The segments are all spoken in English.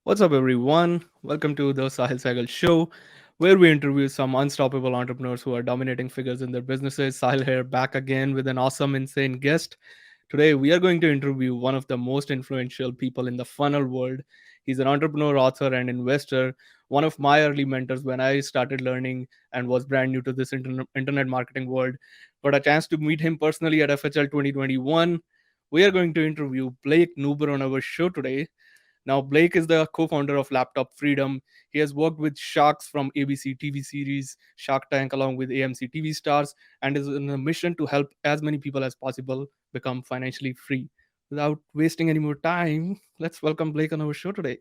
What's up, everyone? Welcome to the Sehgal show, where we interview some unstoppable entrepreneurs who are dominating figures in their businesses. Sahil here, back again with an awesome, insane guest. Today, we are going to interview one of the most influential people in the funnel world. He's an entrepreneur, author, and investor. One of my early mentors when I started learning and was brand new to this internet marketing world. Got a chance to meet him personally at FHL 2021. We are going to interview Blake Nubar on our show today. Now, Blake is the co founder of Laptop Freedom. He has worked with sharks from ABC TV series Shark Tank along with AMC TV stars and is on a mission to help as many people as possible become financially free. Without wasting any more time, let's welcome Blake on our show today.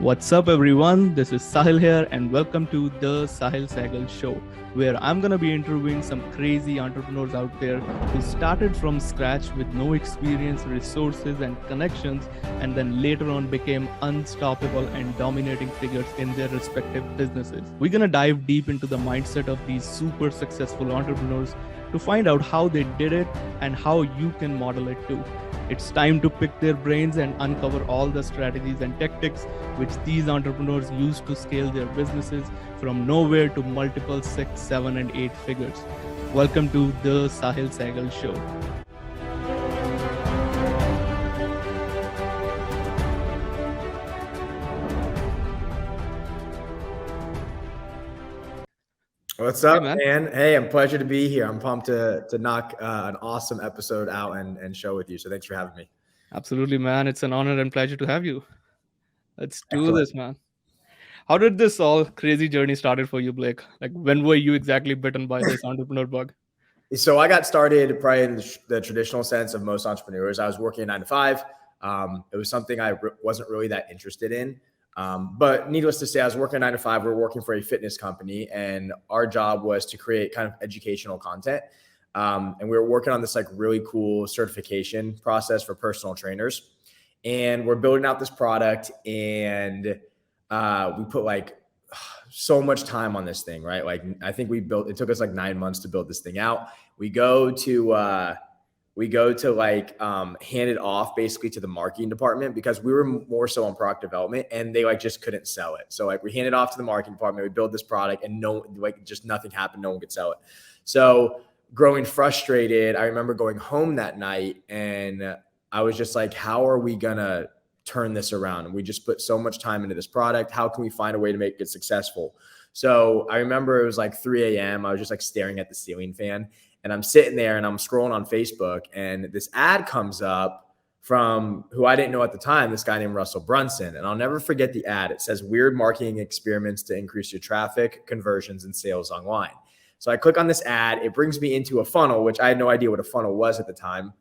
What's up, everyone? This is Sahil here, and welcome to the Sehgal show, where I'm gonna be interviewing some crazy entrepreneurs out there who started from scratch with no experience, resources, and connections, and then later on became unstoppable and dominating figures in their respective businesses. We're gonna dive deep into the mindset of these super successful entrepreneurs to find out how they did it and how you can model it too. It's time to pick their brains and uncover all the strategies and tactics which these entrepreneurs use to scale their businesses from nowhere to multiple 6, 7, and 8 figures. Welcome to the Sehgal show. What's Hey, up, man. man? Hey, I'm pleasure to be here. I'm pumped to knock an awesome episode out and show with you. So thanks for having me. Absolutely, man. It's an honor and pleasure to have you. Let's do Excellent. this, man. How did this all crazy journey started for you, Blake? Like, when were you exactly bitten by this entrepreneur bug? So I got started probably in the traditional sense of most entrepreneurs. I was working a 9 to 5. It was something I wasn't really that interested in. But needless to say, I was working a 9 to 5. We were working for a fitness company, and our job was to create kind of educational content. And we were working on this like really cool certification process for personal trainers. And we're building out this product, and we put like so much time on this thing, right? Like I think it took us like 9 months to build this thing out. We go to hand it off basically to the marketing department because we were more so on product development and they like just couldn't sell it. So like we hand it off to the marketing department, we build this product and just nothing happened. No one could sell it. So growing frustrated, I remember going home that night and I was just like, how are we gonna turn this around? And we just put so much time into this product. How can we find a way to make it successful? So I remember it was like 3 a.m. I was just like staring at the ceiling fan and I'm sitting there and I'm scrolling on Facebook and this ad comes up from who I didn't know at the time, this guy named Russell Brunson. And I'll never forget the ad. It says weird marketing experiments to increase your traffic, conversions, and sales online. So I click on this ad. It brings me into a funnel, which I had no idea what a funnel was at the time.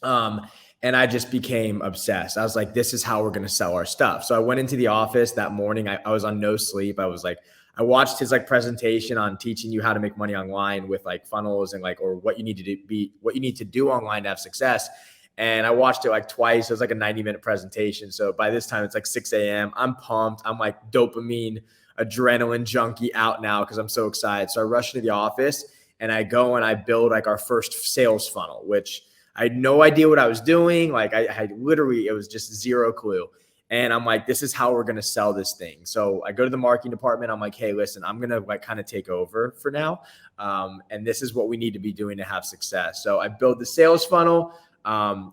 And I just became obsessed. I was like, this is how we're going to sell our stuff. So I went into the office that morning. I was on no sleep. I watched his like presentation on teaching you how to make money online with like funnels and like, or what you need to do online to have success. And I watched it like twice. It was like a 90-minute presentation. So by this time it's like 6 a.m. I'm pumped. I'm like dopamine, adrenaline junkie out now because I'm so excited. So I rush into the office and I go and I build like our first sales funnel, which I had no idea what I was doing. Like I had literally, it was just zero clue. And I'm like, this is how we're going to sell this thing. So I go to the marketing department. I'm like, hey, listen, I'm going to like kind of take over for now. And this is what we need to be doing to have success. So I build the sales funnel.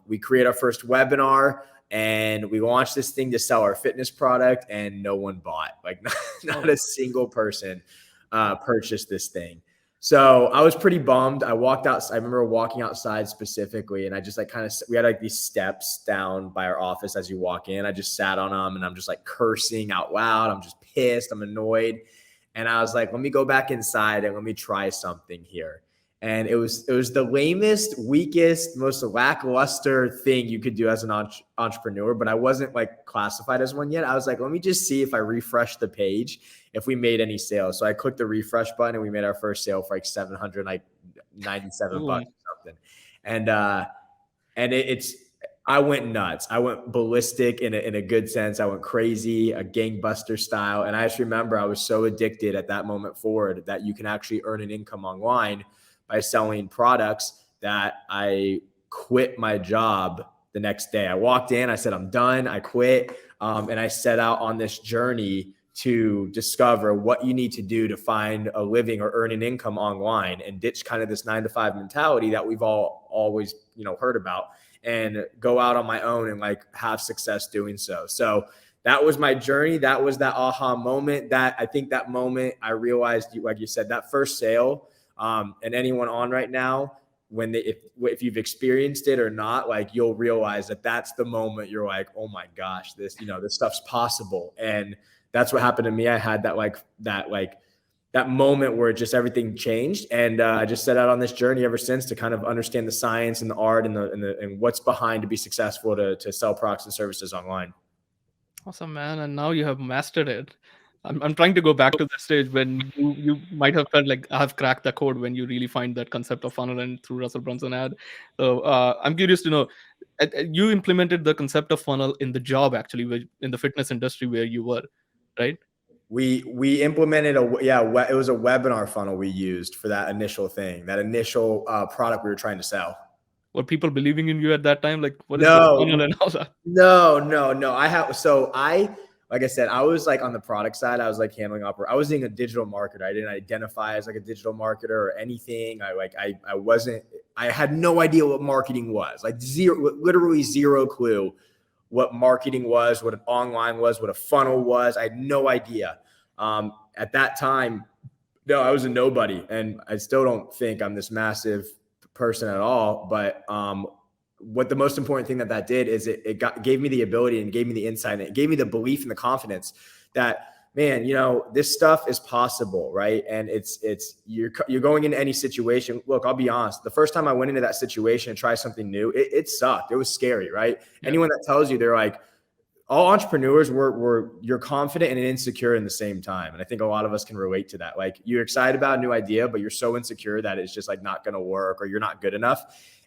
We create our first webinar and we launched this thing to sell our fitness product and no one bought. Like not a single person purchased this thing. So I was pretty bummed. I remember walking outside specifically and I just like we had like these steps down by our office as you walk in. I just sat on them and I'm just like cursing out loud. I'm just pissed. I'm annoyed. And I was like, let me go back inside and let me try something here. And it was the lamest, weakest, most lackluster thing you could do as an entrepreneur, but I wasn't like classified as one yet. I was like, let me just see if I refresh the page, if we made any sales. So I clicked the refresh button and we made our first sale for like 797 Ooh. bucks or something. And I went nuts. I went ballistic in a good sense. I went crazy, a gangbuster style. And I just remember I was so addicted at that moment forward that you can actually earn an income online by selling products that I quit my job the next day. I walked in, I said, I'm done. I quit. And I set out on this journey to discover what you need to do to find a living or earn an income online and ditch kind of this 9-to-5 mentality that we've all always, heard about, and go out on my own and like have success doing so. So that was my journey. That was that aha moment. That I think that moment I realized, like you said, that first sale, and anyone on right now, if you've experienced it or not, like you'll realize that that's the moment you're like, oh my gosh, this stuff's possible. And that's what happened to me. I had that moment where just everything changed. And I just set out on this journey ever since to kind of understand the science and the art and what's behind to be successful to sell products and services online. Awesome, man. And now you have mastered it. I'm trying to go back to the stage when you might have felt like I've cracked the code when you really find that concept of funnel and through Russell Brunson ad. So I'm curious to know, you implemented the concept of funnel in the job actually, in the fitness industry where you were, right? We implemented it was a webinar funnel we used for that initial thing, that initial product we were trying to sell. Were people believing in you at that time? Like, what is the funnel and all that? No. Like I said, I was like on the product side. I was like handling I was being a digital marketer. I didn't identify as like a digital marketer or anything. I had no idea what marketing was. Like literally zero clue what marketing was, what an online was, what a funnel was. I had no idea. At that time, no, I was a nobody. And I still don't think I'm this massive person at all. But what the most important thing that did is it gave me the ability and gave me the insight, and it gave me the belief and the confidence that, man, this stuff is possible, right? And you're going into any situation. Look, I'll be honest. The first time I went into that situation and tried something new, it sucked. It was scary, right? Yeah. Anyone that tells you, they're like, all entrepreneurs you're confident and insecure in the same time. And I think a lot of us can relate to that. Like, you're excited about a new idea, but you're so insecure that it's just like not going to work, or you're not good enough.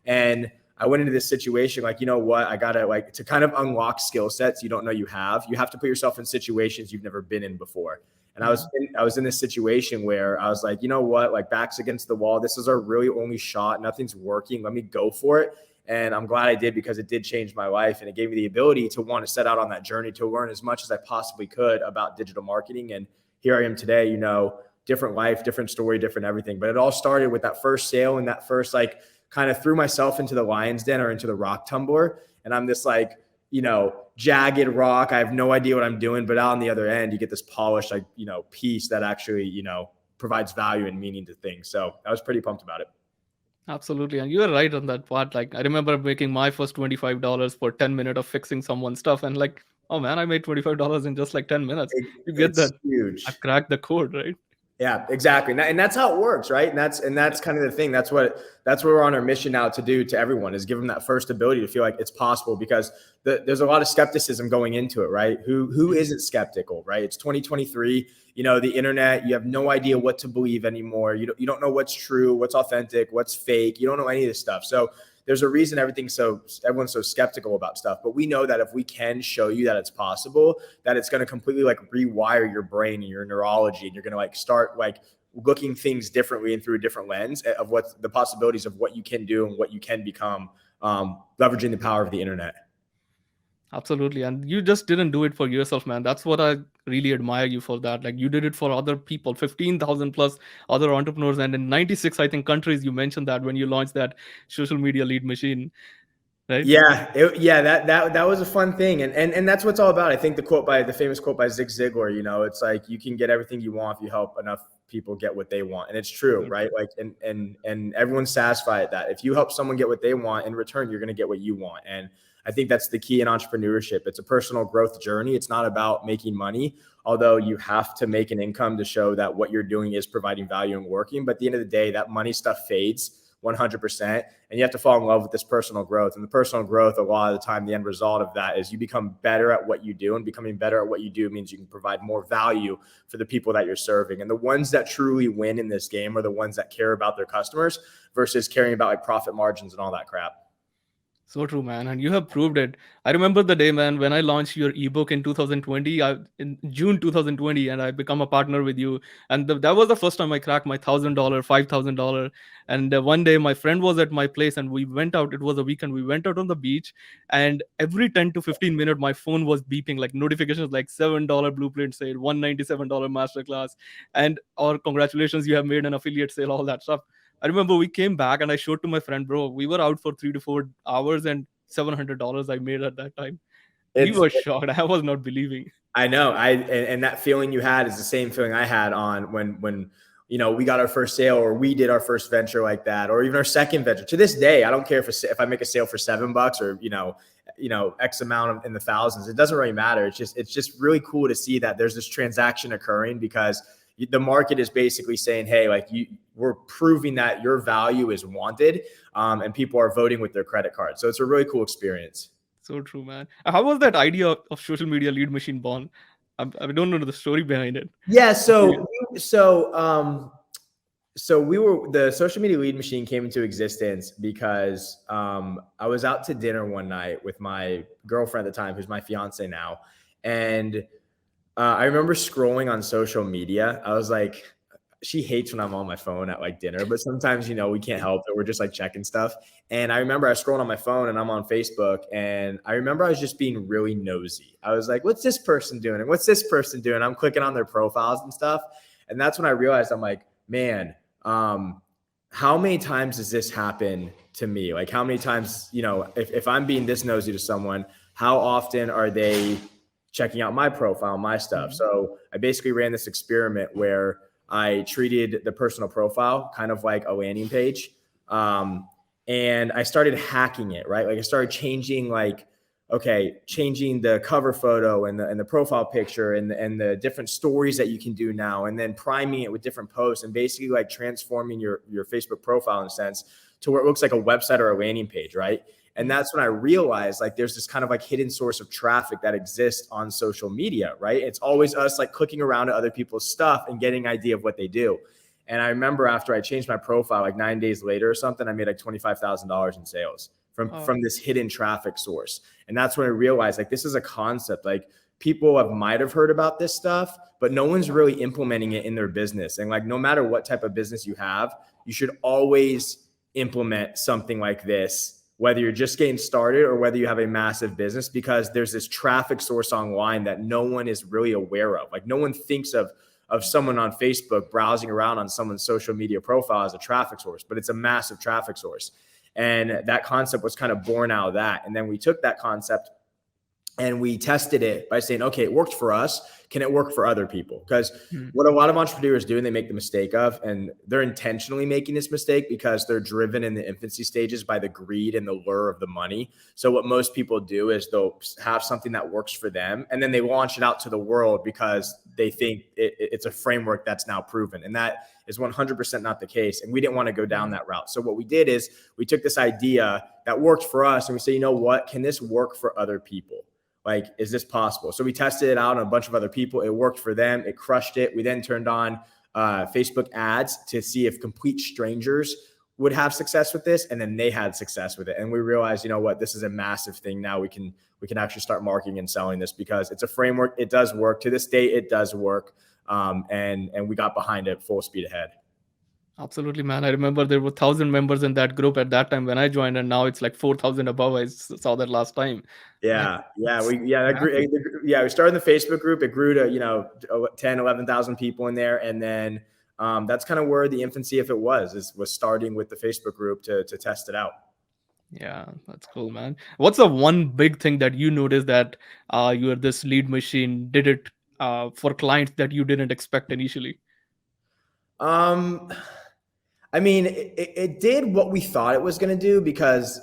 And I went into this situation like, you know what, I got to to kind of unlock skill sets you don't know you have to put yourself in situations you've never been in before. And I was in this situation where I was like, you know what, like, back's against the wall. This is our really only shot. Nothing's working. Let me go for it. And I'm glad I did, because it did change my life. And it gave me the ability to want to set out on that journey to learn as much as I possibly could about digital marketing. And here I am today, different life, different story, different everything. But it all started with that first sale and that first kind of threw myself into the lion's den or into the rock tumbler. And I'm this jagged rock. I have no idea what I'm doing, but out on the other end, you get this polished, piece that actually, provides value and meaning to things. So I was pretty pumped about it. Absolutely. And you are right on that part. Like, I remember making my first $25 for 10 minutes of fixing someone's stuff. And like, oh man, I made $25 in just like 10 minutes. You get that. Huge. I've cracked the code, right? Yeah, exactly. And that's how it works, right? And that's kind of the thing. That's what we're on our mission now to do to everyone, is give them that first ability to feel like it's possible, because there's a lot of skepticism going into it, right? Who isn't skeptical, right? It's 2023, the internet, you have no idea what to believe anymore. You don't know what's true, what's authentic, what's fake. You don't know any of this stuff. So there's a reason everyone's so skeptical about stuff. But we know that if we can show you that it's possible, that it's going to completely rewire your brain and your neurology, and you're going to start looking things differently and through a different lens of what the possibilities of what you can do and what you can become, leveraging the power of the internet. Absolutely. And you just didn't do it for yourself, man. That's what I really admire you for, that. Like, you did it for other people, 15,000 plus other entrepreneurs. And in 96, I think, countries, you mentioned that when you launched that social media lead machine, right? Yeah. That was a fun thing. And that's what it's all about. I think the famous quote by Zig Ziglar, it's like, you can get everything you want if you help enough people get what they want. And it's true, right? And everyone's satisfied at that. If you help someone get what they want, in return, you're going to get what you want. And I think that's the key in entrepreneurship. It's a personal growth journey. It's not about making money, although you have to make an income to show that what you're doing is providing value and working. But at the end of the day, that money stuff fades 100%. And you have to fall in love with this personal growth. And the personal growth, a lot of the time, the end result of that is you become better at what you do. And becoming better at what you do means you can provide more value for the people that you're serving. And the ones that truly win in this game are the ones that care about their customers versus caring about profit margins and all that crap. So true, man, and you have proved it. I remember the day, man, when I launched your ebook in 2020, in June 2020, and I become a partner with you. And that was the first time I cracked my $1,000, $5,000. And one day, my friend was at my place, and we went out. It was a weekend. We went out on the beach, and every 10 to 15 minutes, my phone was beeping like notifications, like $7 blueprint sale, $197 masterclass, and or congratulations, you have made an affiliate sale, all that stuff. I remember we came back and I showed to my friend, bro, we were out for 3 to 4 hours and $700 I made at that time. He It's was shocked. I was not believing. I know. And that feeling you had is the same feeling I had on when we got our first sale or we did our first venture like that, or even our second venture. To this day, I don't care if I make a sale for $7 or X amount in the thousands. It doesn't really matter. It's just really cool to see that there's this transaction occurring because the market is basically saying, hey, like we're proving that your value is wanted, and people are voting with their credit card. So it's a really cool experience. So true, man. How was that idea of social media lead machine born? I don't know the story behind it. Yeah. Yeah. So we were the social media lead machine came into existence because I was out to dinner one night with my girlfriend at the time, who's my fiance now, and I remember scrolling on social media. I was like, she hates when I'm on my phone at like dinner, but sometimes, we can't help it. We're just like checking stuff. And I remember I was scrolling on my phone and I'm on Facebook. And I remember I was just being really nosy. I was like, what's this person doing? And what's this person doing? I'm clicking on their profiles and stuff. And that's when I realized I'm like, man, how many times does this happen to me? Like how many times, if I'm being this nosy to someone, how often are they checking out my profile, my stuff? So I basically ran this experiment where I treated the personal profile kind of like a landing page. And I started hacking it, right? Like I started changing changing the cover photo and the profile picture and the different stories that you can do now, and then priming it with different posts and basically like transforming your Facebook profile in a sense to where it looks like a website or a landing page, right? And that's when I realized like there's this kind of like hidden source of traffic that exists on social media, right? It's always us like clicking around to other people's stuff and getting an idea of what they do. And I remember after I changed my profile, like 9 days later or something, I made like $25,000 in sales from this hidden traffic source. And that's when I realized like this is a concept. Like people might have heard about this stuff, but no one's really implementing it in their business. And like no matter what type of business you have, you should always implement something like this, whether you're just getting started or whether you have a massive business, because there's this traffic source online that no one is really aware of. Like no one thinks of someone on Facebook browsing around on someone's social media profile as a traffic source, but it's a massive traffic source. And that concept was kind of born out of that. And then we took that concept and we tested it by saying, okay, it worked for us. Can it work for other people? Because what a lot of entrepreneurs do and they make the mistake of, and they're intentionally making this mistake because they're driven in the infancy stages by the greed and the lure of the money. So what most people do is they'll have something that works for them and then they launch it out to the world because they think it's a framework that's now proven. And that is 100% not the case. And we didn't want to go down that route. So what we did is we took this idea that worked for us and we say, you know what, can this work for other people? Like, is this possible? So we tested it out on a bunch of other people. It worked for them. It crushed it. We then turned on Facebook ads to see if complete strangers would have success with this. And then they had success with it. And we realized, you know what, this is a massive thing. Now we can actually start marketing and selling this because it's a framework. It does work. To this day, it does work. And we got behind it full speed ahead. Absolutely, man. I remember there were 1,000 members in that group at that time when I joined, and now it's like 4,000 above. I saw that last time. Man, Yeah. it's We massive. started in the Facebook group. It grew to, 10, 11,000 people in there. And then that's kind of where the infancy of it was starting with the Facebook group to test it out. Yeah, that's cool, man. What's the one big thing that you noticed that your this lead machine did it for clients that you didn't expect initially? Um, I mean, it did what we thought it was going to do because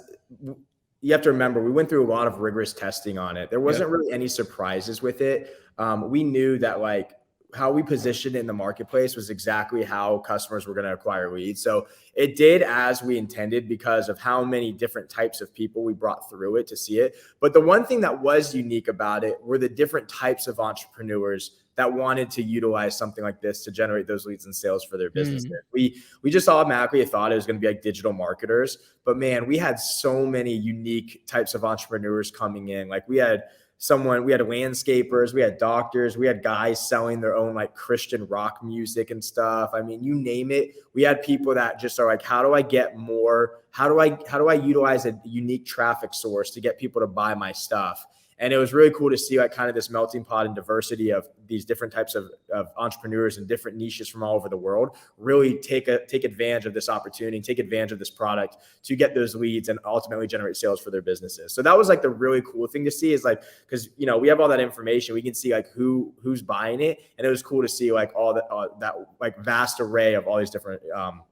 you have to remember, we went through a lot of rigorous testing on it. There Yeah. wasn't really any surprises with it. We knew that like how we positioned it in the marketplace was exactly how customers were going to acquire leads. So it did as we intended because of how many different types of people we brought through it to see it. But the one thing that was unique about it were the different types of entrepreneurs that wanted to utilize something like this to generate those leads and sales for their businesses. Mm. We just automatically thought it was going to be like digital marketers, but man, we had so many unique types of entrepreneurs coming in. Like we had landscapers, we had doctors, we had guys selling their own like Christian rock music and stuff. I mean, you name it. We had people that just are like, how do I get more? How do I utilize a unique traffic source to get people to buy my stuff? And it was really cool to see like kind of this melting pot and diversity of these different types of entrepreneurs and different niches from all over the world really take advantage of this opportunity, take advantage of this product to get those leads and ultimately generate sales for their businesses. So that was like the really cool thing to see, is like, because we have all that information, we can see like who's buying it, and it was cool to see like all that like vast array of all these different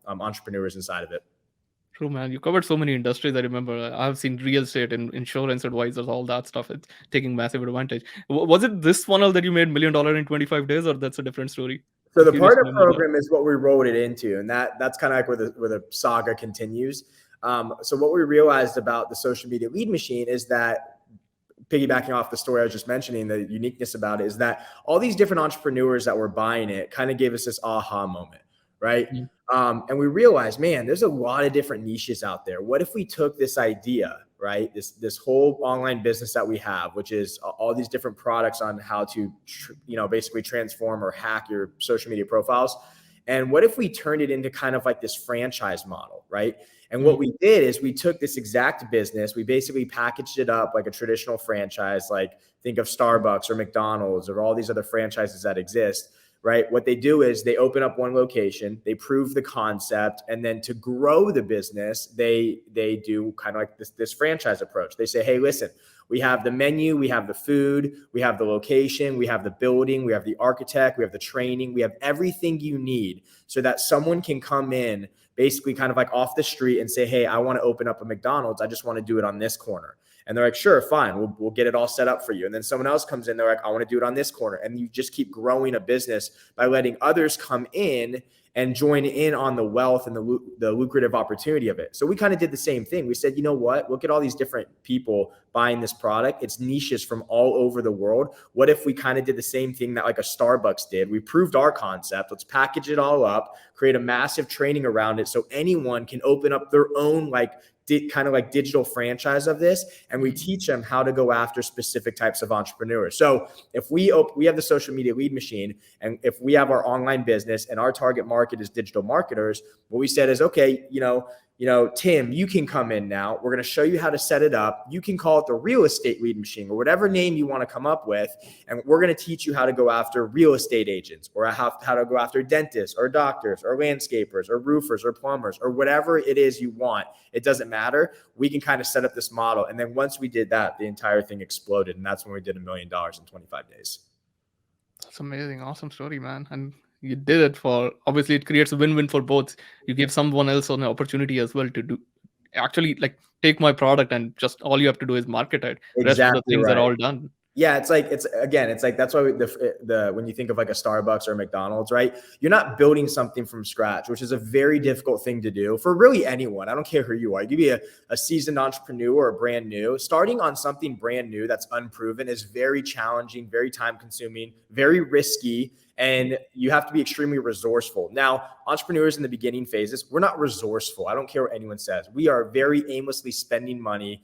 entrepreneurs inside of it. True, man. You covered so many industries. I remember I've seen real estate and insurance advisors, all that stuff. It's taking massive advantage. Was it this funnel that you made $1 million in 25 days, or that's a different story? So I'm the curious to partner know more about. program is what we rolled it into, and that's kind of like where the saga continues. So what we realized about the social media lead machine is that, piggybacking off the story I was just mentioning, the uniqueness about it is that all these different entrepreneurs that were buying it kind of gave us this aha moment, right? Mm. And we realized, man, there's a lot of different niches out there. What if we took this idea, right? This whole online business that we have, which is all these different products on how to, basically transform or hack your social media profiles. And what if we turned it into kind of like this franchise model, right? And what we did is we took this exact business, we basically packaged it up like a traditional franchise, like think of Starbucks or McDonald's or all these other franchises that exist, right? What they do is they open up one location, they prove the concept, and then to grow the business, they do kind of like this franchise approach. They say, hey, listen, we have the menu, we have the food, we have the location, we have the building, we have the architect, we have the training, we have everything you need so that someone can come in basically kind of like off the street and say, hey, I want to open up a McDonald's. I just want to do it on this corner. And they're like, sure, fine. We'll get it all set up for you. And then someone else comes in. They're like, I want to do it on this corner. And you just keep growing a business by letting others come in and join in on the wealth and the lucrative opportunity of it. So we kind of did the same thing. We said, you know what? Look at all these different people buying this product. It's niches from all over the world. What if we kind of did the same thing that like a Starbucks did? We proved our concept. Let's package it all up, create a massive training around it so anyone can open up their own kind of like digital franchise of this, and we teach them how to go after specific types of entrepreneurs. So if we have the social media lead machine, and if we have our online business and our target market is digital marketers, what we said is, okay, Tim, you can come in now. We're going to show you how to set it up. You can call it the real estate lead machine or whatever name you want to come up with. And we're going to teach you how to go after real estate agents, or how to go after dentists or doctors or landscapers or roofers or plumbers or whatever it is you want. It doesn't matter. We can kind of set up this model. And then once we did that, the entire thing exploded. And that's when we did $1 million in 25 days. That's amazing. Awesome story, man. And you did it for, obviously it creates a win-win for both. You give someone else an opportunity as well to do, actually like take my product, and just all you have to do is market it. Rest of the Exactly things are right. all done. Yeah, it's like that's why when you think of like a Starbucks or a McDonald's, right? You're not building something from scratch, which is a very difficult thing to do for really anyone. I don't care who you are. You could be a seasoned entrepreneur or brand new. Starting on something brand new that's unproven is very challenging, very time consuming, very risky. And you have to be extremely resourceful. Now, entrepreneurs in the beginning phases, we're not resourceful. I don't care what anyone says. We are very aimlessly spending money.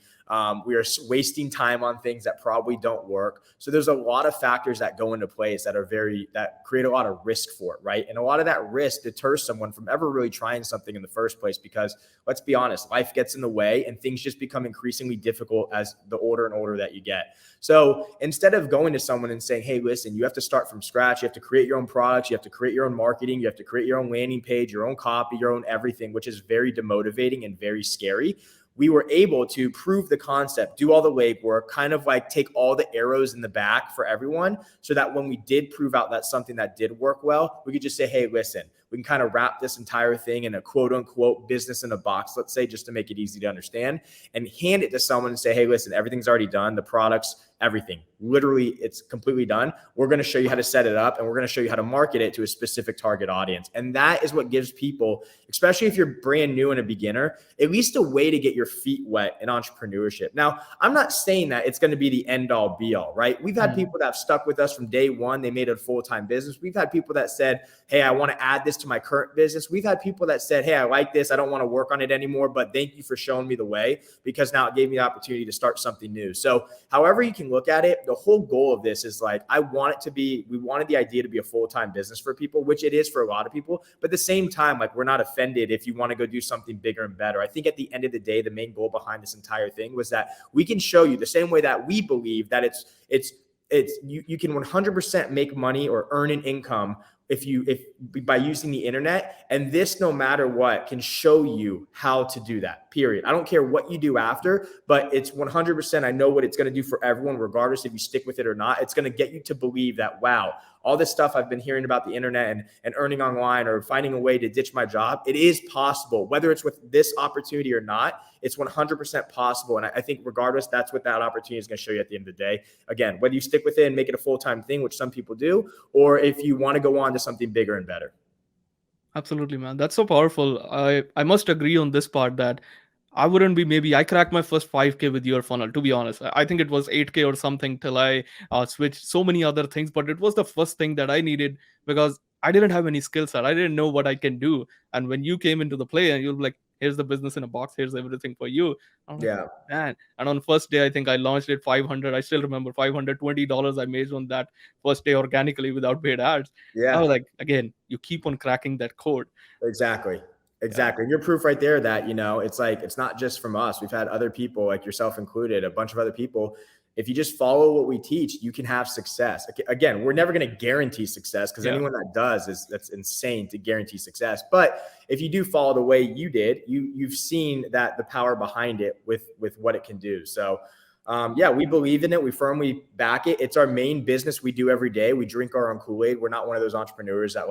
We are wasting time on things that probably don't work. So there's a lot of factors that go into place that create a lot of risk for it, right? And a lot of that risk deters someone from ever really trying something in the first place, because let's be honest, life gets in the way and things just become increasingly difficult as the older and older that you get. So instead of going to someone and saying, hey, listen, you have to start from scratch. You have to create your own products. You have to create your own marketing. You have to create your own landing page, your own copy, your own everything, which is very demotivating and very scary. We were able to prove the concept, do all the legwork, kind of like take all the arrows in the back for everyone, so that when we did prove out that something that did work well, we could just say, hey, listen, We can kind of wrap this entire thing in a quote unquote business in a box, let's say, just to make it easy to understand, and hand it to someone and say, hey, listen, everything's already done. The products, everything, literally, it's completely done. We're going to show you how to set it up, and we're going to show you how to market it to a specific target audience. And that is what gives people, especially if you're brand new and a beginner, at least a way to get your feet wet in entrepreneurship. Now, I'm not saying that it's going to be the end all be all, right? We've had people that have stuck with us from day one. They made it a full-time business. We've had people that said, hey, I want to add this to my current business. We've had people that said, hey, I like this. I don't want to work on it anymore, but thank you for showing me the way, because now it gave me the opportunity to start something new. So however you can look at it, the whole goal of this is like, we wanted the idea to be a full-time business for people, which it is for a lot of people. But at the same time, like, we're not offended if you want to go do something bigger and better. I think at the end of the day, the main goal behind this entire thing was that we can show you the same way that we believe that you can 100% make money or earn an income if by using the internet. And this, no matter what, can show you how to do that, period. I don't care what you do after, but it's 100%. I know what it's going to do for everyone, regardless if you stick with it or not. It's going to get you to believe that, wow, all this stuff I've been hearing about the internet and earning online or finding a way to ditch my job, it is possible. Whether it's with this opportunity or not, it's 100% possible. And I think regardless, that's what that opportunity is going to show you at the end of the day. Again, whether you stick with it and make it a full-time thing, which some people do, or if you want to go on to something bigger and better. Absolutely, man. That's so powerful. I must agree on this part that I cracked my first 5K with your funnel, to be honest. I think it was 8K or something till I switched so many other things, but it was the first thing that I needed because I didn't have any skill set. I didn't know what I can do. And when you came into the play and you were like, here's the business in a box, here's everything for you. I'm like, Yeah. man. And on first day, I think I launched it 500. I still remember $520 I made on that first day organically without paid ads. I Yeah. was like, again, you keep on cracking that code. Exactly. Yeah. And you're proof right there that, it's like, it's not just from us. We've had other people, like yourself included, a bunch of other people. If you just follow what we teach, you can have success. Again, we're never going to guarantee success, because anyone that does that's insane to guarantee success. But if you do follow the way you did, you've seen that the power behind it with what it can do. So we believe in it. We firmly back it. It's our main business we do every day. We drink our own Kool-Aid. We're not one of those entrepreneurs that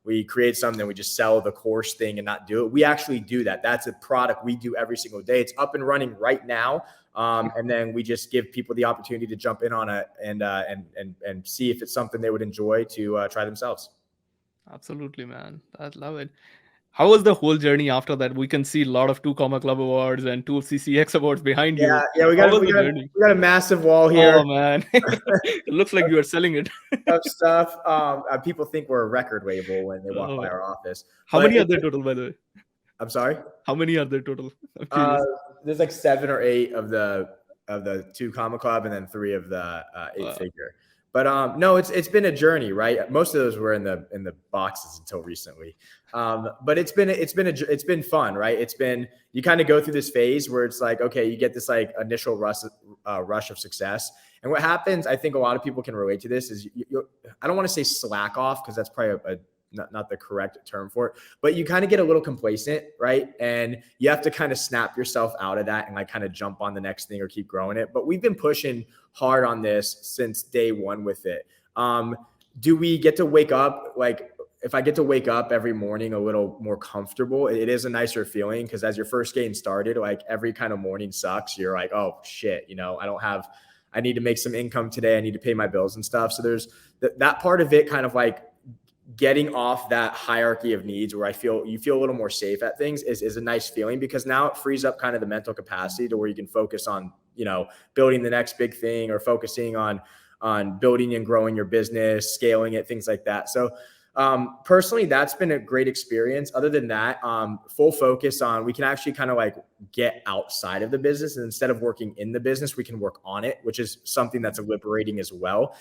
we create something, we just sell the course thing and not do it. We actually do that. That's a product we do every single day. It's up and running right now. And then we just give people the opportunity to jump in on it and see if it's something they would enjoy to try themselves. Absolutely, man. I love it. How was the whole journey after that? We can see a lot of 2 Comma Club awards and 2 CCX Awards behind you. Yeah, we How got was the journey? a massive wall here. Oh, man. It looks like you are selling it. of stuff. People think we're a record label when they walk by our office. How many are there total, by the way? I'm sorry? How many are there total? I'm curious. There's like 7 or 8 of the 2 Comma Club, and then 3 of the 8-figure. But no, it's been a journey, right? Most of those were in the boxes until recently. But it's been fun, right? It's been, you kind of go through this phase where it's like, okay, you get this like initial rush of success. And what happens, I think a lot of people can relate to this, is I don't want to say slack off, because that's probably not the correct term for it, but you kind of get a little complacent, right? And you have to kind of snap yourself out of that and like kind of jump on the next thing or keep growing it. But we've been pushing hard on this since day one with it. Do we get to wake up? Like, if I get to wake up every morning a little more comfortable, it is a nicer feeling, because as your first game started, like every kind of morning sucks. You're like, oh shit, I need to make some income today. I need to pay my bills and stuff. So there's that part of it, kind of like getting off that hierarchy of needs where you feel a little more safe at things is a nice feeling, because now it frees up kind of the mental capacity to where you can focus on, building the next big thing, or focusing on building and growing your business, scaling it, things like that. So personally, that's been a great experience. Other than that, full focus on, we can actually kind of like get outside of the business, and instead of working in the business, we can work on it, which is something that's liberating as well.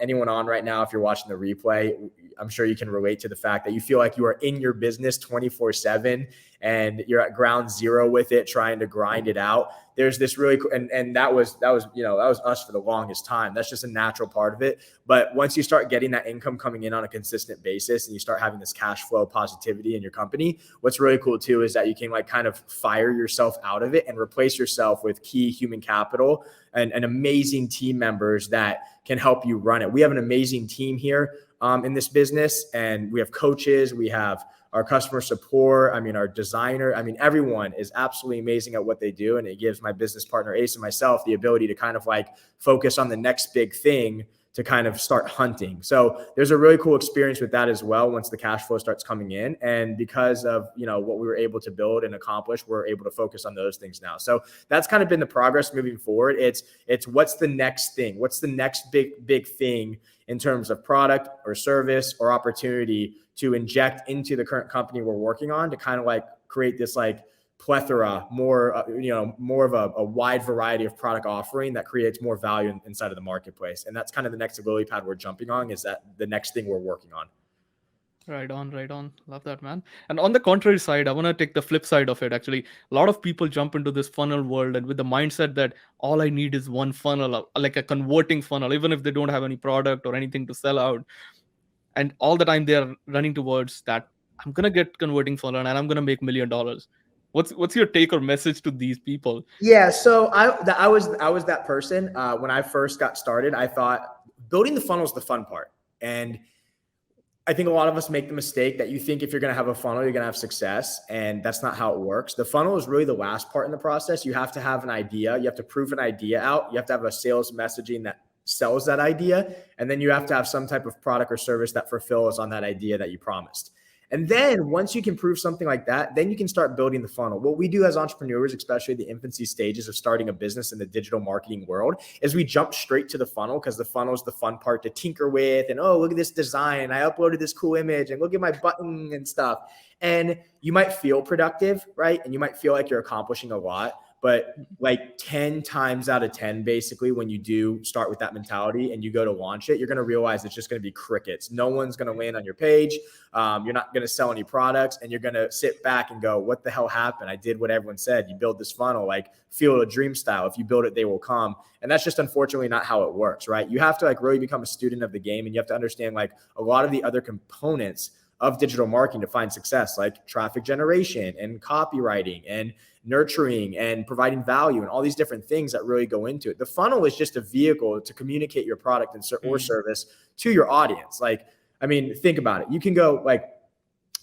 Anyone on right now, if you're watching the replay, I'm sure you can relate to the fact that you feel like you are in your business 24/7 and you're at ground zero with it, trying to grind it out. There's this really cool, and that was us for the longest time. That's just a natural part of it. But once you start getting that income coming in on a consistent basis, and you start having this cash flow positivity in your company, what's really cool too is that you can like kind of fire yourself out of it and replace yourself with key human capital and amazing team members that can help you run it. We have an amazing team here. in this business. And we have coaches, we have our customer support. I mean, our designer, I mean, everyone is absolutely amazing at what they do. And it gives my business partner, Ace, and myself the ability to kind of like focus on the next big thing to kind of start hunting. So there's a really cool experience with that as well once the cash flow starts coming in. And because of, what we were able to build and accomplish, we're able to focus on those things now. So that's kind of been the progress moving forward. It's what's the next thing? What's the next big thing in terms of product or service or opportunity to inject into the current company we're working on to kind of like create this like plethora, more, more of a wide variety of product offering that creates more value inside of the marketplace. And that's kind of the next lily pad we're jumping on, is that the next thing we're working on. Right on, right on. Love that, man. And on the contrary side, I want to take the flip side of it. Actually, a lot of people jump into this funnel world and with the mindset that all I need is one funnel, like a converting funnel, even if they don't have any product or anything to sell out. And all the time they are running towards that, I'm gonna get converting funnel and I'm gonna make $1 million. What's your take or message to these people? Yeah, so I was that person when I first got started. I thought building the funnel is the fun part, and I think a lot of us make the mistake that you think if you're going to have a funnel, you're going to have success, and that's not how it works. The funnel is really the last part in the process. You have to have an idea. You have to prove an idea out. You have to have a sales messaging that sells that idea, and then you have to have some type of product or service that fulfills on that idea that you promised. And then once you can prove something like that, then you can start building the funnel. What we do as entrepreneurs, especially the infancy stages of starting a business in the digital marketing world, is we jump straight to the funnel, because the funnel is the fun part to tinker with. And, oh, look at this design. I uploaded this cool image, and look at my button and stuff. And you might feel productive, right? And you might feel like you're accomplishing a lot. But like 10 times out of 10, basically, when you do start with that mentality and you go to launch it, you're going to realize it's just going to be crickets. No one's going to land on your page. You're not going to sell any products, and you're going to sit back and go, what the hell happened? I did what everyone said. You build this funnel, like Field of Dream style. If you build it, they will come. And that's just unfortunately not how it works, right? You have to like really become a student of the game, and you have to understand like a lot of the other components of digital marketing to find success, like traffic generation and copywriting and nurturing and providing value and all these different things that really go into it. The funnel is just a vehicle to communicate your product and or service to your audience. Like, I mean, think about it. You can go like,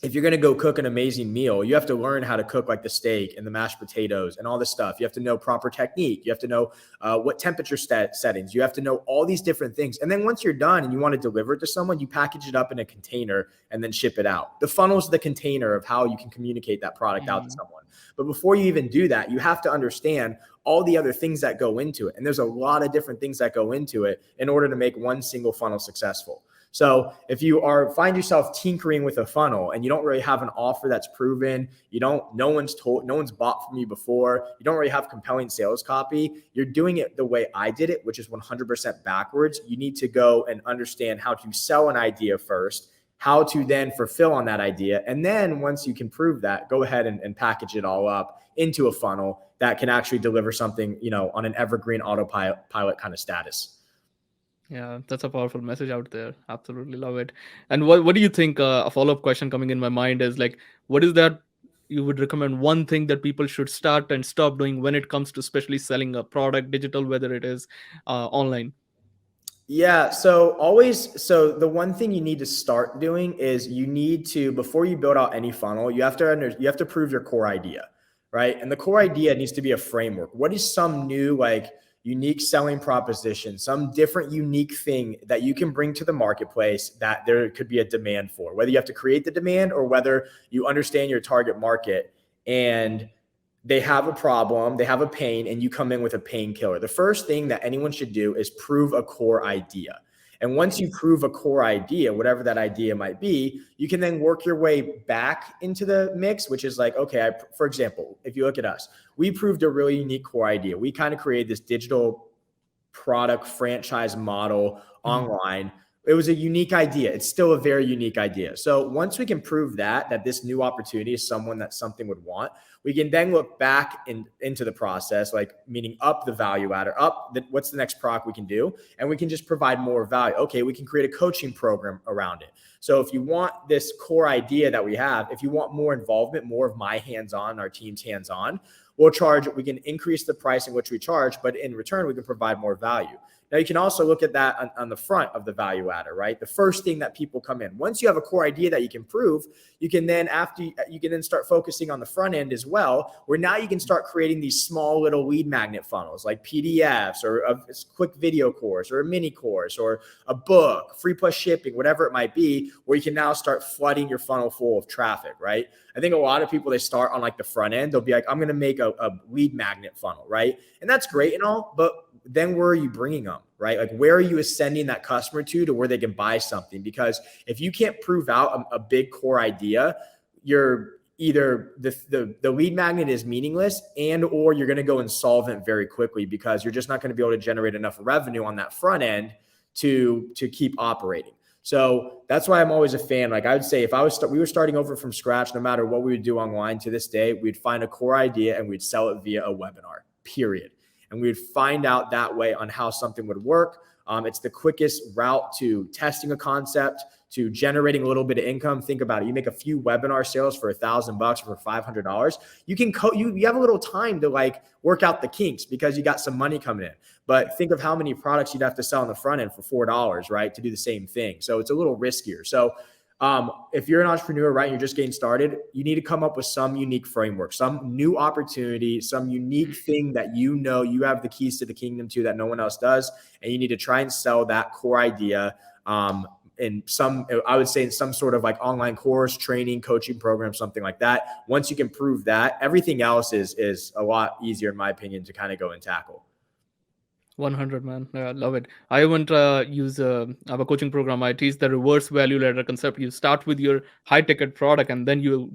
if you're going to go cook an amazing meal, you have to learn how to cook like the steak and the mashed potatoes and all this stuff. You have to know proper technique. You have to know what temperature settings. You have to know all these different things. And then once you're done and you want to deliver it to someone, you package it up in a container and then ship it out. The funnel is the container of how you can communicate that product out to someone. But before you even do that, you have to understand all the other things that go into it. And there's a lot of different things that go into it in order to make one single funnel successful. So if you find yourself tinkering with a funnel and you don't really have an offer that's proven, no one's bought from you before, you don't really have compelling sales copy, you're doing it the way I did it, which is 100% backwards. You need to go and understand how to sell an idea first, how to then fulfill on that idea. And then once you can prove that, go ahead and package it all up into a funnel that can actually deliver something, on an evergreen autopilot kind of status. Yeah, that's a powerful message out there. Absolutely love it. And what do you think? A follow up question coming in my mind is like, what is that you would recommend one thing that people should start and stop doing when it comes to especially selling a product, digital, whether it is online? Yeah. So the one thing you need to start doing is you need to, before you build out any funnel, you have to prove your core idea, right? And the core idea needs to be a framework. What is some new, like, unique selling proposition, some different unique thing that you can bring to the marketplace that there could be a demand for, whether you have to create the demand or whether you understand your target market and they have a problem, they have a pain, and you come in with a painkiller. The first thing that anyone should do is prove a core idea. And once you prove a core idea, whatever that idea might be, you can then work your way back into the mix, which is like, okay, for example, if you look at us, we proved a really unique core idea. We kind of created this digital product franchise model online. It was a unique idea. It's still a very unique idea. So once we can prove that this new opportunity is something would want, we can then look back into the process, like meaning up the value add, or what's the next product we can do? And we can just provide more value. Okay, we can create a coaching program around it. So if you want this core idea that we have, if you want more involvement, more of my hands-on, our team's hands-on, we can increase the price in which we charge, but in return, we can provide more value. Now you can also look at that on the front of the value adder, right? The first thing that people come in. Once you have a core idea that you can prove, you can then start focusing on the front end as well, where now you can start creating these small little lead magnet funnels like PDFs or a quick video course or a mini course or a book, free plus shipping, whatever it might be, where you can now start flooding your funnel full of traffic, right? I think a lot of people, they start on like the front end. They'll be like, I'm going to make a lead magnet funnel, right? And that's great and all, but then where are you bringing them, right? Like where are you ascending that customer to where they can buy something? Because if you can't prove out a big core idea, you're either the lead magnet is meaningless or you're going to go insolvent very quickly because you're just not going to be able to generate enough revenue on that front end to keep operating. So that's why I'm always a fan. Like I would say, if we were starting over from scratch, no matter what we would do online to this day, we'd find a core idea and we'd sell it via a webinar, period. And we would find out that way on how something would work. It's the quickest route to testing a concept, to generating a little bit of income. Think about it. You make a few webinar sales for $1,000 or for $500. You can you have a little time to like work out the kinks because you got some money coming in. But think of how many products you'd have to sell on the front end for $4, right, to do the same thing. So it's a little riskier. So if you're an entrepreneur, right, you're just getting started, you need to come up with some unique framework, some new opportunity, some unique thing that you have the keys to the kingdom to that no one else does. And you need to try and sell that core idea in I would say in some sort of like online course, training, coaching program, something like that. Once you can prove that, everything else is a lot easier, in my opinion, to kind of go and tackle. 100, man. Yeah, I love it. I haven't use have a coaching program. I teach the reverse value ladder concept. You start with your high ticket product and then you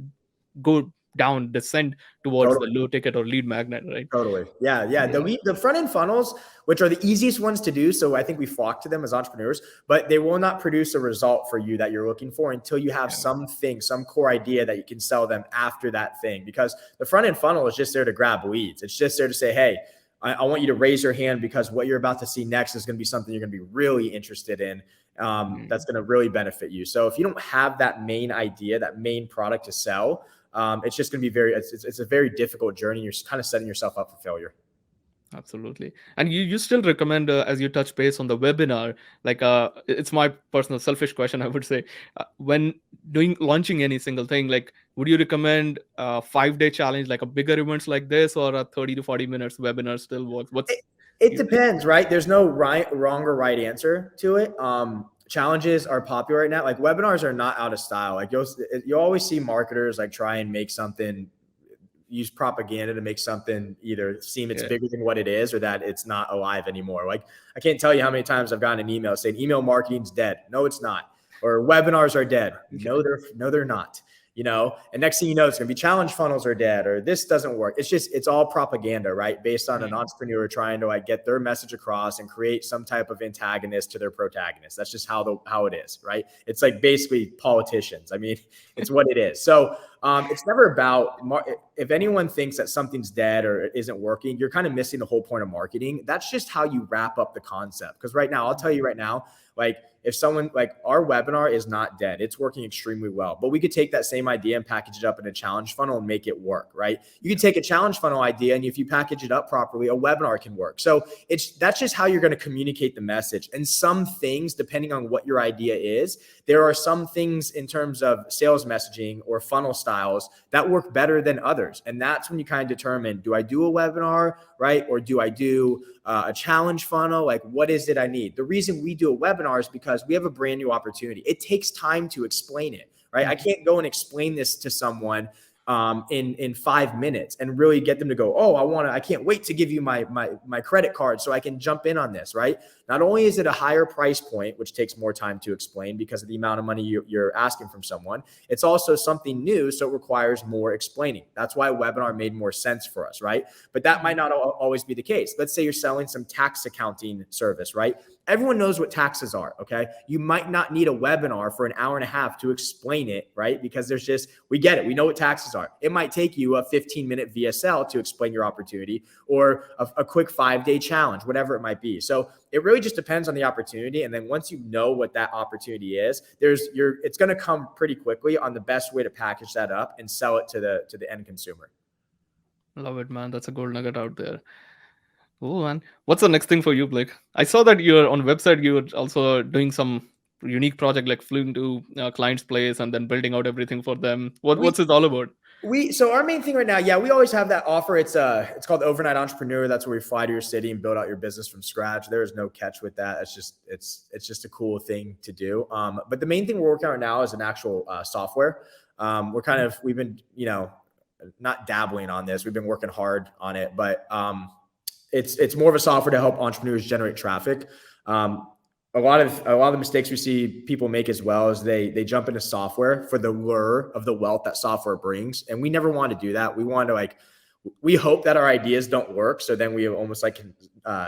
go down, descend towards the Totally. low ticket or lead magnet, right? Totally. Yeah. Yeah. The front end funnels, which are the easiest ones to do. So I think we flock to them as entrepreneurs, but they will not produce a result for you that you're looking for until you have something, some core idea that you can sell them after that thing. Because the front end funnel is just there to grab leads. It's just there to say, hey, I want you to raise your hand because what you're about to see next is going to be something you're going to be really interested in. That's going to really benefit you. So if you don't have that main idea, that main product to sell, it's just going to be it's a very difficult journey. You're kind of setting yourself up for failure. Absolutely. And you still recommend, as you touch base on the webinar, like it's my personal selfish question, I would say, when launching any single thing, like would you recommend a 5-day challenge, like a bigger events like this, or a 30 to 40 minutes webinar still works? It depends, right? There's no wrong or right answer to it. Challenges are popular right now. Like webinars are not out of style. Like you'll always see marketers like try and make something, use propaganda to make something either seem it's bigger than what it is or that it's not alive anymore. Like I can't tell you how many times I've gotten an email saying email marketing's dead. No, it's not. Or webinars are dead. No, they're not. And next thing you know, it's going to be challenge funnels are dead or this doesn't work. It's all propaganda, right? Based on an entrepreneur trying to like get their message across and create some type of antagonist to their protagonist. That's just how it is, right? It's like basically politicians. I mean, it's what it is. So it's never about, if anyone thinks that something's dead or isn't working, you're kind of missing the whole point of marketing. That's just how you wrap up the concept. Because right now, I'll tell you right now, like if someone like our webinar is not dead, it's working extremely well, but we could take that same idea and package it up in a challenge funnel and make it work, right? You can take a challenge funnel idea and if you package it up properly, a webinar can work. So that's just how you're going to communicate the message. And some things, depending on what your idea is, there are some things in terms of sales messaging or funnel styles that work better than others. And that's when you kind of determine, do I do a webinar, right? Or do I do a challenge funnel? Like, what is it I need? The reason we do a webinar is because we have a brand new opportunity. It takes time to explain it, right? I can't go and explain this to someone in 5 minutes and really get them to go, oh, I can't wait to give you my credit card so I can jump in on this, right? Not only is it a higher price point, which takes more time to explain because of the amount of money you're asking from someone, it's also something new, so it requires more explaining. That's why a webinar made more sense for us, right? But that might not always be the case. Let's say you're selling some tax accounting service, right? Everyone knows what taxes are, okay? You might not need a webinar for an hour and a half to explain it, right? Because we get it. We know what taxes are. It might take you a 15-minute VSL to explain your opportunity or a quick 5-day challenge, whatever it might be. So it really just depends on the opportunity. And then once you know what that opportunity is, it's going to come pretty quickly on the best way to package that up and sell it to the end consumer. Love it, man. That's a gold nugget out there. Oh man, what's the next thing for you, Blake? I saw that you're on website. You're also doing some unique project like flew to client's place and then building out everything for them. What's We it all about? so our main thing right now, yeah, we always have that offer. It's called Overnight Entrepreneur. That's where we fly to your city and build out your business from scratch. There is no catch with that. It's just a cool thing to do. But the main thing we're working on right now is an actual software. We've been not dabbling on this. We've been working hard on it, but it's more of a software to help entrepreneurs generate traffic. A lot of the mistakes we see people make as well is they jump into software for the lure of the wealth that software brings, and we never want to do that. We want to we hope that our ideas don't work, so then we almost can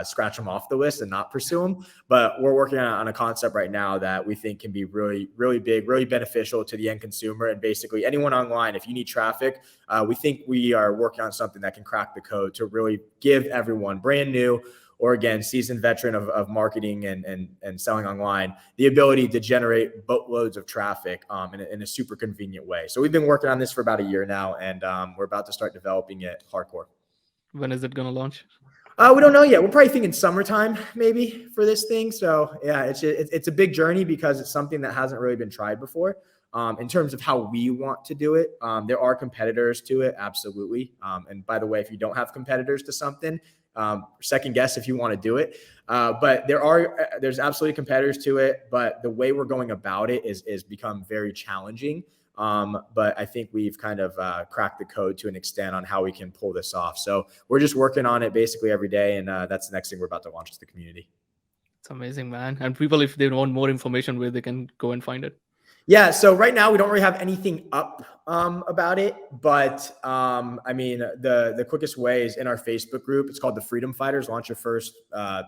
scratch them off the list and not pursue them. But we're working on a concept right now that we think can be really, really big, really beneficial to the end consumer, and basically anyone online. If you need traffic, we think we are working on something that can crack the code to really give everyone brand new or again, seasoned veteran of marketing and selling online, the ability to generate boatloads of traffic in a super convenient way. So we've been working on this for about a year now, and we're about to start developing it hardcore. When is it gonna launch? We don't know yet. We're probably thinking summertime maybe for this thing. So yeah, it's a big journey because it's something that hasn't really been tried before. In terms of how we want to do it, there are competitors to it, absolutely. And by the way, if you don't have competitors to something, second guess if you want to do it. But there's absolutely competitors to it. But the way we're going about it is become very challenging. But I think we've kind of cracked the code to an extent on how we can pull this off. So we're just working on it basically every day, and that's the next thing we're about to launch to the community. It's amazing, man. And people, if they want more information, where they can go and find it. Yeah, so right now we don't really have anything up about it, but I mean the quickest way is in our Facebook group. It's called the Freedom Fighters. Launch your first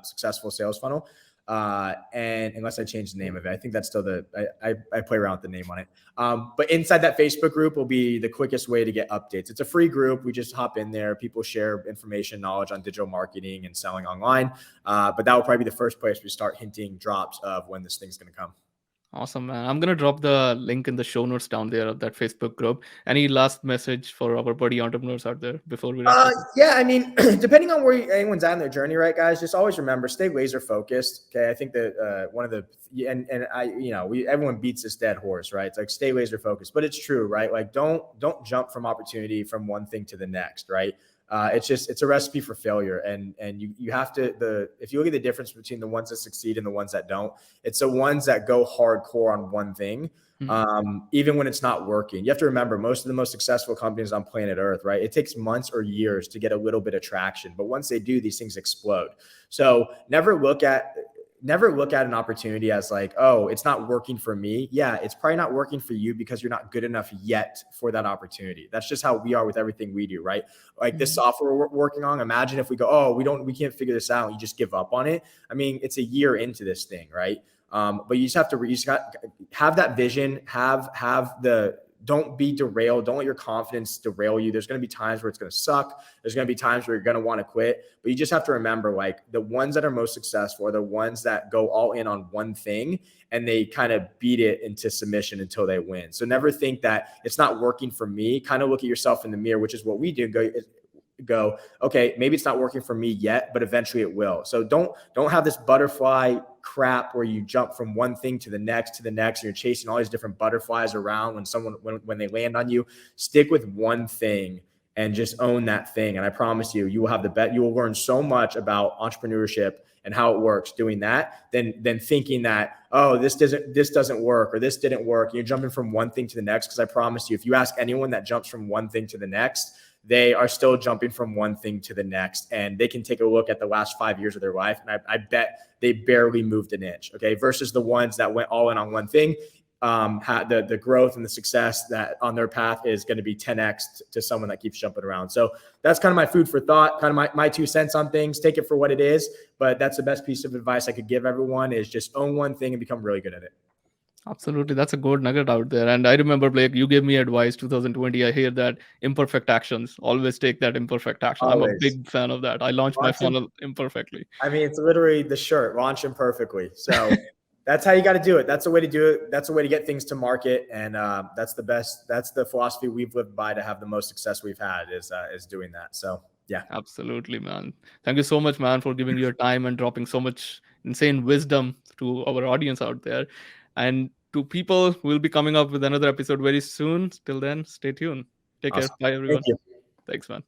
successful sales funnel. And unless I change the name of it, I think that's still I play around with the name on it. But inside that Facebook group will be the quickest way to get updates. It's a free group. We just hop in there. People share information, knowledge on digital marketing and selling online. But that will probably be the first place we start hinting drops of when this thing's going to come. Awesome, man. I'm gonna drop the link in the show notes down there of that Facebook group. Any last message for our buddy entrepreneurs out there before we wrap this up? Yeah, I mean, depending on where anyone's at in their journey, right, guys, just always remember, stay laser focused. Okay. I think that one of the, and I, everyone beats this dead horse, right? It's like, stay laser focused, but it's true, right? Like, don't jump from opportunity from one thing to the next, right? It's a recipe for failure. And you have to, if you look at the difference between the ones that succeed and the ones that don't, it's the ones that go hardcore on one thing. Even when it's not working. You have to remember, most of the most successful companies on planet Earth, right? It takes months or years to get a little bit of traction, but once they do, these things explode. So never look at an opportunity as like, oh, it's not working for me. Yeah, it's probably not working for you because you're not good enough yet for that opportunity. That's just how we are with everything we do, right? Like this software we're working on. Imagine if we go, oh, we can't figure this out. And you just give up on it. I mean, it's a year into this thing, right? But you just have to have that vision, don't be derailed. Don't let your confidence derail you. There's going to be times where it's going to suck. There's going to be times where you're going to want to quit, but you just have to remember, like, the ones that are most successful are the ones that go all in on one thing and they kind of beat it into submission until they win. So never think that it's not working for me. Kind of look at yourself in the mirror, which is what we do. Go, okay, maybe it's not working for me yet, but eventually it will. So don't have this butterfly crap where you jump from one thing to the next, and you're chasing all these different butterflies around when they land on you. Stick with one thing and just own that thing. And I promise you, you will learn so much about entrepreneurship and how it works doing that than thinking that, oh, this doesn't work or this didn't work. You're jumping from one thing to the next. Because I promise you, if you ask anyone that jumps from one thing to the next, they are still jumping from one thing to the next, and they can take a look at the last 5 years of their life. And I bet they barely moved an inch. Okay. Versus the ones that went all in on one thing, had the growth and the success that on their path is going to be 10x to someone that keeps jumping around. So that's kind of my food for thought, kind of my 2 cents on things. Take it for what it is, but that's the best piece of advice I could give everyone is just own one thing and become really good at it. Absolutely, that's a good nugget out there. And I remember, Blake, you gave me advice 2020. I hear that imperfect actions. Always take that imperfect action. I'm a Always. big fan of that. I launched my funnel imperfectly. I mean, it's literally the shirt, launch them perfectly. So that's how you got to do it. That's the way to do it. That's the way to get things to market. And that's the best. That's the philosophy we've lived by to have the most success we've had is doing that. So Yeah. Absolutely, man. Thank you so much, man, for giving your time and dropping so much insane wisdom to our audience out there. And to people, we'll be coming up with another episode very soon. Till then, stay tuned. Take care. Awesome. Bye, Thank everyone. you. Thanks, man.